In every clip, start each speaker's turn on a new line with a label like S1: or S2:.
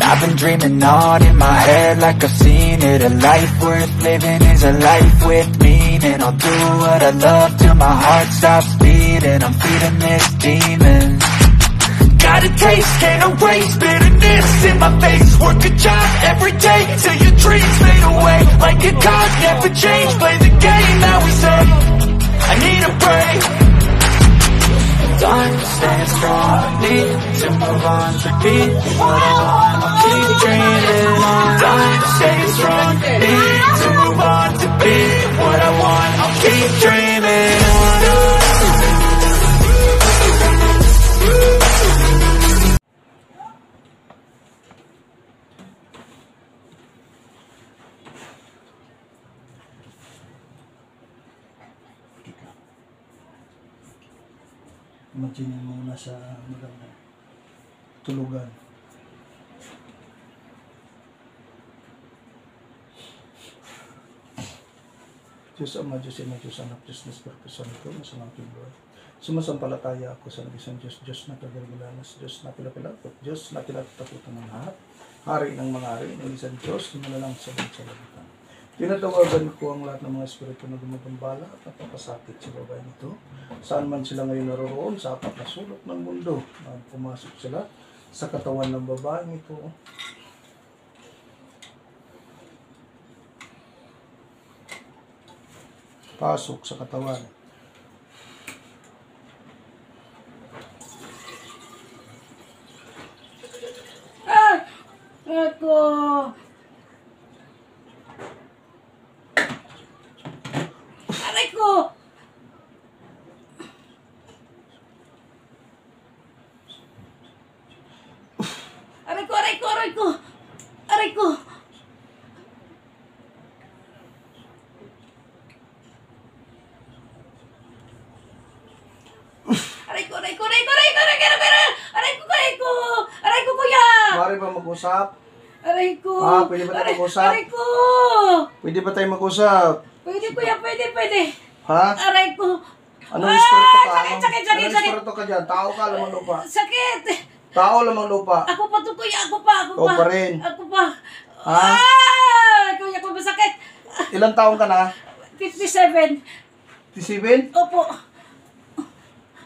S1: I've been dreaming on in my head like I've seen it. A life worth living is a life with meaning. I'll do what I love till my heart stops beating. I'm feeding this demon. Got a taste, can't erase bitterness in my face. Work a job every day till your dreams fade away. Like a card, never change, play the game that we say. I need a break. Time to stand strong, need to move on, repeat what I want, I'll keep dreaming on. Time to stay strong, need to move on, to be what I want, I'll keep dreaming on.
S2: Imagine mo nasa magandang tulugan. Diyos Ama, Diyos Ina, Diyos Anak, Diyos na Espiritu Santo, masamang Lord. Sumasampalataya ako sa nagisang Diyos, Diyos na kagalalas, Diyos na pilapilapot, Diyos na kinatatakutan ng lahat, Hari ng mga hari, ng isang Diyos, na malalang sa labutan. Tinatawagan ko ang lahat ng mga espiritu na gumagambala at napapasakit sa babae nito. Saan man sila ngayon naroroon, sa apat na sulok ng mundo, na pumasok sila sa katawan ng babae nito. Pasok sa katawan.
S3: Ako! Aray ko! Aray ko, aray ko, aray ko! Aray ko! Aray ko, aray ko, aray ko, aray ko, aray ko, aray ko, aray ko, aray ko, kuya!
S2: Mari ba mag-usap?
S3: Aray ko!
S2: Pwede ba tayo mag-usap?
S3: Aray ko!
S2: Pwede ba tayo mag-usap?
S3: Pwede, kuya, pwede.
S2: Ha?
S3: Aray ko!
S2: Anong espiritu ka?
S3: Sakit.
S2: Anong espiritu ka dyan? Tao ka, lamang lupa.
S3: Sakit!
S2: Tao, lamang lupa.
S3: Ako pa to, kuya, ako pa.
S2: Ikaw pa rin.
S3: Ako pa.
S2: Ha?
S3: Kuya ko masakit.
S2: Ilang taon ka na?
S3: 57.
S2: 57?
S3: Opo.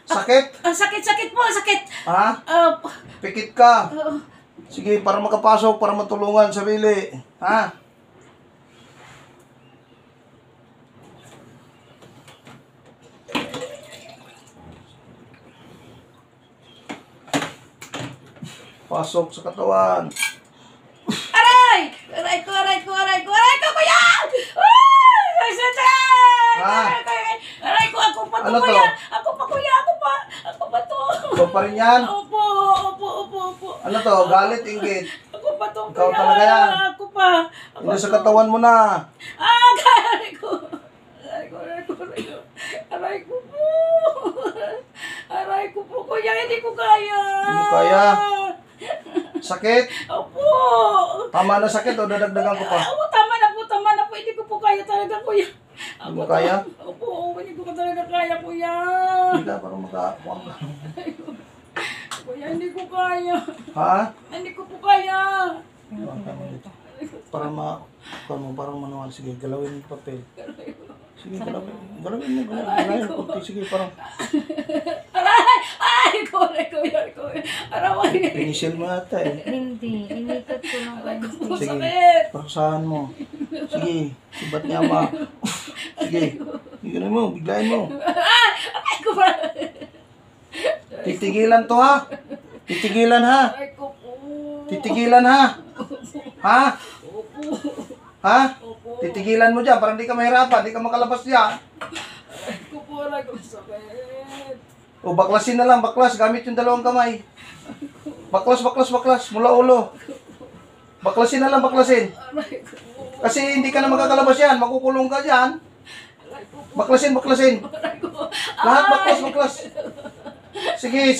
S2: Sakit?
S3: Sakit po, sakit.
S2: Ha? Pikit ka. Sige, para makapasok, para matulungan sarili. Ha? Pasok sa katawan.
S3: Aray! Aray ko, kuya! Aray ko, ako pa to,
S2: Ano to?
S3: kuya. Ako pa, kuya, ako pa to.
S2: Ikaw pa rin yan?
S3: Opo.
S2: Ano to? Galit, inggit.
S3: Ako pa to,
S2: Ikaw
S3: kuya.
S2: talaga yan.
S3: Ako pa.
S2: Hindi sa katawan mo na.
S3: Aray ko. Aray ko po, kuya. Hindi ko kaya.
S2: Hindi mo kaya? Sakit?
S3: Opo.
S2: Tama na sakit o dadagdagan ko pa?
S3: Oo, tama na po. Hindi ko po kaya talaga, kuya.
S2: Hindi mo kaya?
S3: Opo, hindi ko talaga kaya, kuya.
S2: Hindi ka, parang makakuha ka.
S3: Kuya, hindi ko kaya.
S2: Ha?
S3: Hindi ko po kaya.
S2: Para parang manual. Sige, galawin yung papel. Sige, galawin mo. Sige, parang
S3: Ay, kuya. Aray.
S2: pinisil mo yata eh.
S4: Hindi, inikat ko ng ganito.
S2: Sige,
S3: Sakit.
S2: parusahan mo. Sige, sibat niya ma. Sige, bigyan mo, biglayin mo.
S3: Aray ko pa.
S2: Titigilan to ha. Titigilan ha.
S3: Aray ko po.
S2: Titigilan ha. Ha?
S3: Opo.
S2: Ha? Titigilan mo dyan, para hindi ka mahirapan, hindi ka makalabas dyan.
S3: Aray ko, sakit.
S2: O, baklasin na lang, baklas, gamit yung dalawang kamay. Baklas, mula ulo. Baklasin na lang, baklasin.
S3: Aray ko.
S2: Kasi hindi ka na makakalabas yan, makukulong ka dyan. Baklasin.
S3: Aray ko.
S2: Lahat baklas. Sige.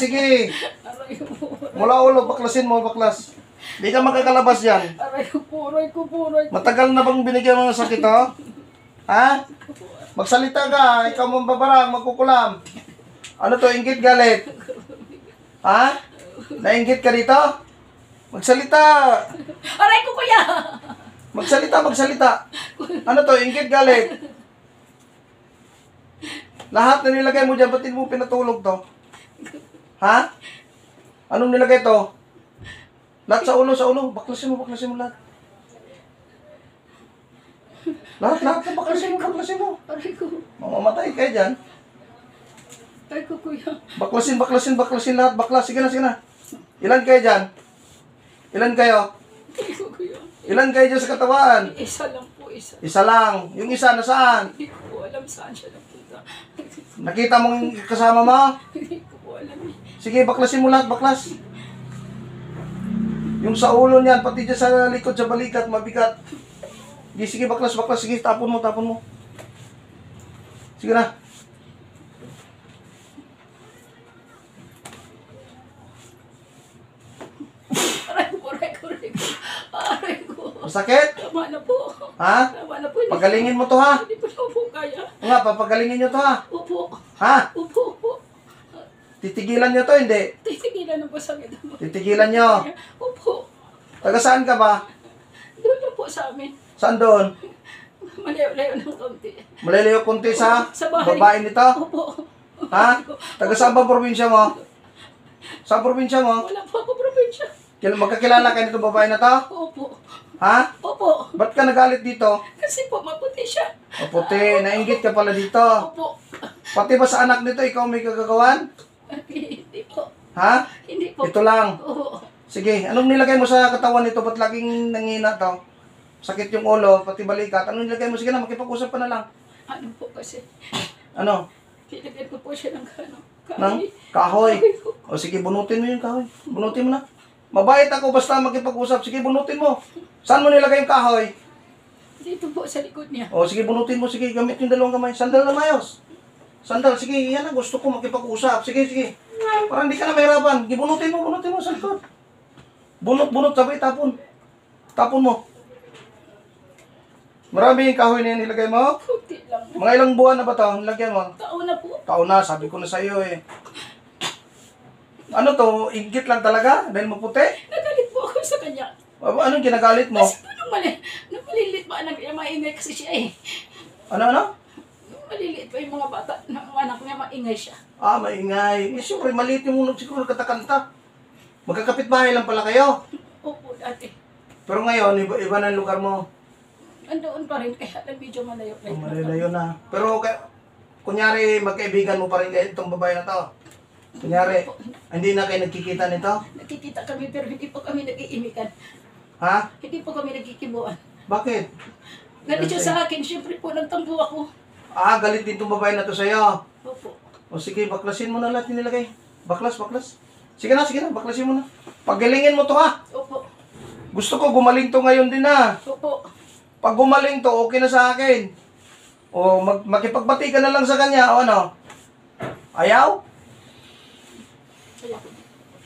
S3: Aray ko.
S2: Mula ulo, baklasin mo, baklas. Hindi ka makakalabas yan.
S3: Aray ko po.
S2: Matagal na bang binigyan mo ng sakit, oh? Ha? Magsalita ka, ikaw mong babarang, magkukulam. Ano to, inggit galit? Ha? Nainggit ka dito? Magsalita!
S3: Aray ko, kuya!
S2: Magsalita! Ano to, inggit galit? Lahat na nilagay mo dyan, ba't mo pinatulog to? Ha? Anong nilagay to? Lahat sa ulo. Baklasin mo lahat. Lahat na baklasin mo.
S3: Aray ko.
S2: Mamamatay kayo dyan.
S3: Aray ko, kuya.
S2: Baklasin lahat. Baklas, sige na. Ilan kayo dyan? Ilan kayo?
S3: Aray ko, kuya.
S2: Ilan kayo dyan sa katawan?
S3: Isa lang po, isa.
S2: Isa lang. Yung isa nasaan?
S3: Hindi ko po alam saan siya napunta.
S2: Nakita mong kasama mo?
S3: Hindi ko po alam eh.
S2: Sige, baklasin mo lahat, baklas. Yung sa ulo niyan, pati dyan sa likod, sa balikat, mabigat. Sige, baklas. Sige, tapon mo. Sige na.
S3: Aray ko. Aray ko.
S2: Masakit?
S3: Tama na po.
S2: Ha?
S3: Tama na po.
S2: Pagalingin mo to, ha?
S3: Hindi po na po kaya.
S2: O nga, papagalingin nyo to, ha?
S3: Opo.
S2: Ha?
S3: Opo.
S2: Titigilan nyo to, hindi?
S3: Titigilan na po sa akin.
S2: Titigilan nyo.
S3: Opo.
S2: Taga saan ka ba?
S3: Doon na po sa amin.
S2: Saan doon?
S3: Malayo-layo ng kaunti.
S2: Malalayo kunti sa
S3: bahay.
S2: babae nito?
S3: Opo.
S2: Ha? Taga saan ba probinsya mo? Saan probinsya mo?
S3: Wala po ako probinsya.
S2: Magkakilala kayo nitong babae na to?
S3: Opo.
S2: Ha?
S3: Opo.
S2: Ba't ka nagalit dito?
S3: Kasi po maputi siya.
S2: O puti, nainggit ka pala dito.
S3: Opo.
S2: Pati ba sa anak nito, ikaw may kagagawan?
S3: Hindi po.
S2: Ha?
S3: Hindi po.
S2: Ito lang.
S3: Oo.
S2: Sige, anong nilagay mo sa katawan nito? Ba't laging nangina to? Sakit yung ulo, pati balikat. Anong nilagay mo? Sige na, makipag-usap pa na lang.
S3: Ano po kasi?
S2: Ano?
S3: Nilagyan ko po siya ng
S2: Nang kahoy. O sige, bunutin mo yung kahoy. Bunutin mo na. Mabait ako basta makipag-usap. Sige, bunutin mo. Saan mo nilagay yung kahoy?
S3: Dito po sa likod niya.
S2: O sige, bunutin mo. Sige, gamit yung dalawang kamay. Sandal na mayos. Sandal, sige, yan na. Gusto ko makipag-usap. Sige. Parang hindi ka na mahirapan. Bunutin mo sa likod. Bunot, sabay, tapon. Tapon mo. Marami yung kahoy na yan nilagay mo.
S3: Kunti lang.
S2: Mga ilang buwan na ba ito? Nilagyan mo?
S3: Taon na po.
S2: Taon na, sabi ko na sa iyo eh. Ano to? Inggit lang talaga? Dahil maputi?
S3: Nagalit po ako sa kanya.
S2: Anong ginagalit mo?
S3: Kasi po nung malilit pa anak niya, maingay kasi siya eh.
S2: Ano?
S3: Nung maliliit pa yung mga bata, ng anak niya, maingay siya.
S2: Ah, maingay. Eh, siyempre, maliit yung siguro katakanta. Magkakapit-bahay lang pala kayo.
S3: Opo, dati.
S2: Pero ngayon, iba na yung lugar mo.
S3: Andoon pa rin, kaya lang medyo malayo.
S2: Malayo na. Pero, kunyari, magkaibigan mo pa rin kayo itong babae na to. Kunyari, hindi na kayo nagkikita nito?
S3: Nakikita kami pero hindi po kami nag-iimikan.
S2: Ha?
S3: Hindi po kami nagkikibuan.
S2: Bakit?
S3: Galit siya sa akin, siyempre po nagtampo ako.
S2: Ah, galit din itong babae na to sa'yo.
S3: Opo.
S2: O sige, baklasin mo na lahat yung nilagay. Baklas. Sige na, baklasin mo na. Pagalingin mo to ha.
S3: Opo.
S2: Gusto ko gumaling to ngayon din ha.
S3: Opo.
S2: Pag gumaling to, okay na sa akin. O makipagbati ka na lang sa kanya, o ano? Ayaw?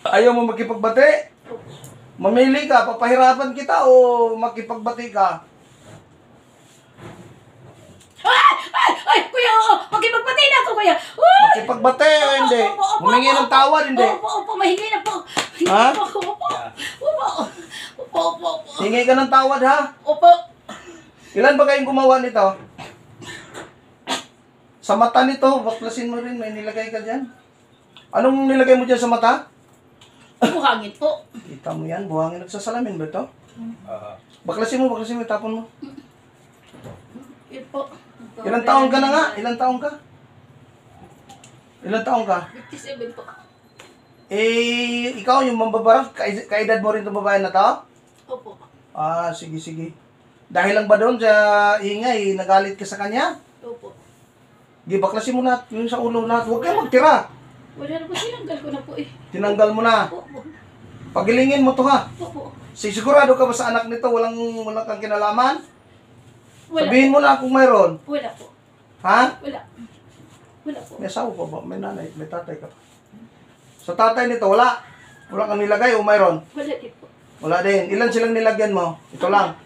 S2: Ayaw mo makipagbati? Mamili ka, papahirapan kita o makipagbati ka?
S3: Ay, kuya, oo. Makipagbati na ako, kuya. Uy!
S2: Makipagbati o hindi? Humingi ng tawad, hindi?
S3: Opo, mahingi na po.
S2: Ha?
S3: Opo.
S2: Hingi ka ng tawad ha?
S3: Opo.
S2: Ilan ba kayong gumawa nito? Sa mata nito, baklasin mo rin, may nilagay ka dyan. Anong nilagay mo dyan sa mata?
S3: Buhangin po.
S2: Kita mo yan, buhangin. Nagsasalamin ba ito? Baklasin mo, tapon mo.
S3: Yun po.
S2: Ilang taon ka na nga? Ilang taon ka?
S3: 57 po.
S2: Eh, ikaw yung mambabarang, kaedad mo rin itong babae na to?
S3: Opo.
S2: Ah, sige. Dahil lang ba doon sa ingay, nagalit ka sa kanya?
S3: Opo.
S2: Di, baklasin mo lahat, yung sa ulo lahat. Huwag kayo magtira.
S3: Wala na po, sinanggal ko na po eh.
S2: Tinanggal mo na.
S3: Opo.
S2: Pagilingin mo to ha.
S3: Opo.
S2: Sigurado ka ba sa anak nito, walang kang kinalaman?
S3: Wala.
S2: Sabihin mo na kung mayroon.
S3: Wala po.
S2: Ha?
S3: Wala po.
S2: May asawa pa ba? May nanay, may tatay ka pa. Sa tatay nito, wala. Wala kang nilagay o mayroon?
S3: Wala din po.
S2: Wala din. Ilan silang nilagyan mo? Ito lang.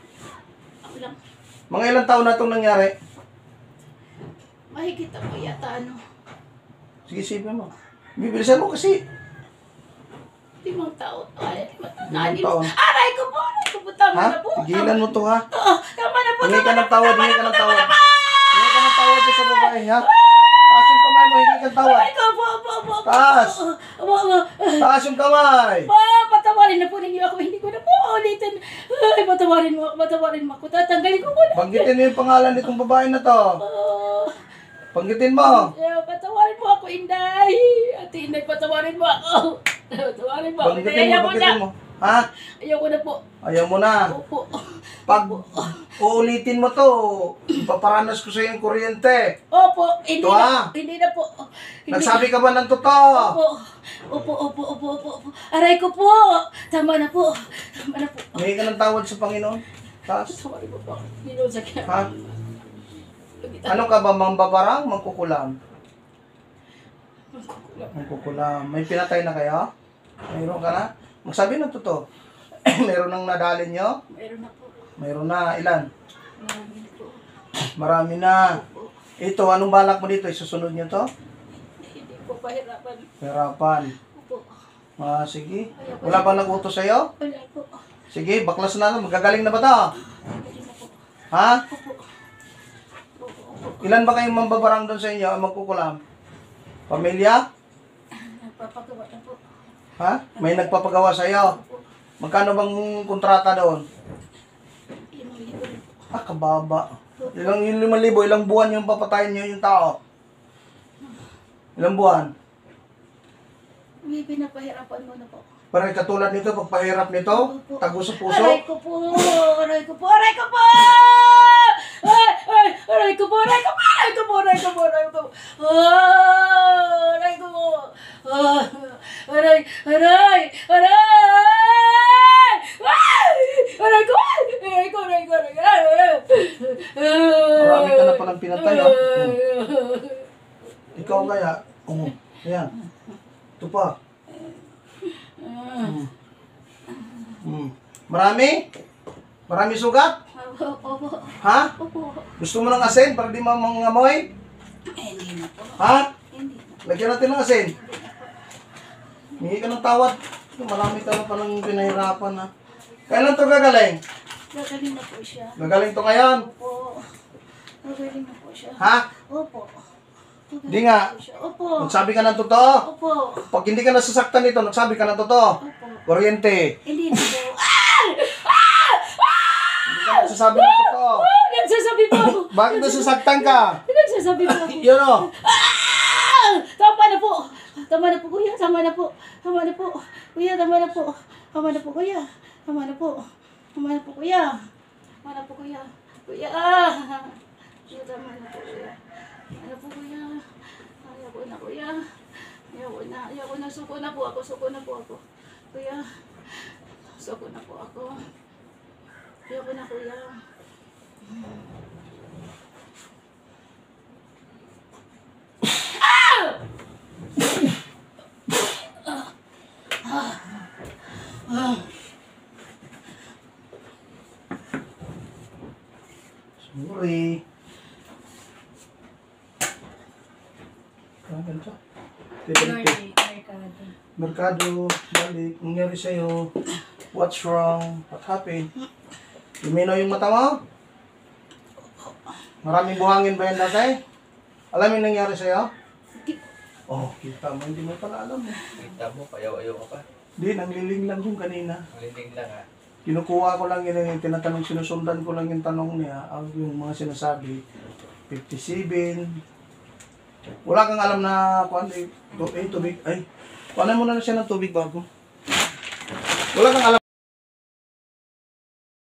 S3: Ako lang.
S2: Mga ilang taon na itong nangyari?
S3: Mahigit ako yata ano.
S2: Sige, isipin mo. Bibilisan mo kasi.
S3: Limang taon. Ay,
S2: Limang taon.
S3: Aray ko po. Tama
S2: Ha?
S3: na po.
S2: Tigilan mo to, ha?
S3: Tama na po.
S2: Hingi ka ng
S3: Tama
S2: tawad,
S3: na
S2: hingi ka
S3: po.
S2: ng
S3: Tama
S2: tawad.
S3: na po.
S2: Hingi ka ng tawad sa babae, ha? Taas yung kamay mo, hingi ka ng tawad.
S3: Aray ko po.
S2: Taas.
S3: Opo.
S2: Taas yung kamay.
S3: Patawarin na po ninyo ako. Hindi ko na po ulitin. Ay, patawarin mo ako. Tatanggalin ko muna.
S2: Banggitin mo yung pangalan nitong babae na to. Banggitin mo.
S3: Patawarin mo ako, Inday. Ate Inday, patawarin mo ako. Patawarin mo ako.
S2: Banggitin mo. Ha?
S3: Ayoko na po.
S2: Ayaw mo na.
S3: Opo.
S2: Pag uulitin mo to, ipaparanas ko sa yung kuryente.
S3: Opo. Hindi
S2: Ito,
S3: na.
S2: ah.
S3: Hindi na po. Hindi
S2: Nagsabi ka ba ng totoo?
S3: Opo. Aray ko po. Tama na po.
S2: May ka ng tawad sa Panginoon? Taas.
S3: Patawarin mo po. Hindi na sakit.
S2: Ha? Ano ka ba, mambabarang, mangkukulam? Mangkukulam. May pinatay na kayo? Mayroon ka na? Magsabi ng totoo. Meron nang nadalin nyo?
S3: Meron na po.
S2: Mayroon na. Ilan?
S3: Marami po.
S2: Marami na. Ito, anong balak mo dito? Isusunod nyo to?
S3: Hindi po pahirapan.
S2: Hirapan.
S3: Opo.
S2: Sige. Wala bang nag-utos sa'yo?
S3: Wala po.
S2: Sige, baklas na. Magagaling na ba to?
S3: Hindi na po.
S2: Ha?
S3: Opo.
S2: Ilan ba kayong mambabarang doon sa inyo? Magkukulam? Pamilya?
S3: Nagpapagawa na po.
S2: Ha? May nagpapagawa sa'yo? Magkano bang kontrata doon?
S3: 5,000 po.
S2: Kababa. Yung 5,000, ilang buwan yung papatayin nyo yung tao? Ilang buwan?
S3: May pinapahirapan mo na po.
S2: Pero katulad nito, pagpahirap nito, tago sa puso.
S3: Aray ko po! Aray ko po! Aray ko po! Aray ko po! Aray ko po! Aray ko po! Aray ko po! Aray ko po! Aray ko po! Aray! Aray! Aray! Aray ko! Aray ko! Aray ko! Aray ko!
S2: Marami ka na palang pinatay, ha? Ikaw kaya? Ayan. Ito pa. Marami? Marami sugat?
S3: Opo.
S2: Ha?
S3: Opo.
S2: Gusto mo ng asin para di mangamoy?
S3: Hindi na po.
S2: Ha?
S3: Hindi na.
S2: Lagyan natin ng asin. Hingi ka ng tawad. Marami ka na palang pinahirapan, ha? Kailan to gagaling?
S3: Gagaling na po siya.
S2: Gagaling to ngayon?
S3: Opo. Gagaling na po siya.
S2: Ha?
S3: Opo.
S2: Di nga.
S3: Opo.
S2: Nagsabi ka ng totoo?
S3: Opo.
S2: Pag hindi ka nasasaktan nito, nagsabi ka ng totoo?
S3: Opo.
S2: Kuryente.
S3: Hindi na po.
S2: Hindi ka nagsasabi ng totoo.
S3: Nagsasabi po ako.
S2: Bakit nasasaktan ka?
S3: Nagsasabi po ako.
S2: Yun o.
S3: Tama na po. Tama na po, kuya. Tama na po. Tama na po. Kuya, tama na po. Tama na po, kuya. Tama na po. Tama na po, kuya. Tama na po, kuya. Kuya. Kuya, tama na po, kuya. Tama na po, kuya. Ayaw ko na, kuya. Ayaw ko na. Suko na po ako. Kuya. Suko na po ako. Ayaw ko na, kuya.
S2: Sorry. Ganito. Merkado, balik, nangyari sa'yo. What's wrong? What happened? Lumino yung mata mo? Maraming buhangin ba yan dati? Alam yung nangyari sa'yo? Oh, kita mo. Hindi mo pala alam eh.
S5: Kita mo, payaw-ayaw ka pa.
S2: Hindi, nangliling lang yung kanina.
S5: Malinig lang ha.
S2: Kinukuha ko lang yun yung tinatanong, sinusundan ko lang yung tanong niya, yung mga sinasabi, 57. Wala kang alam na, tubig, ay, kuhanan mo na siya ng tubig bago. Wala kang alam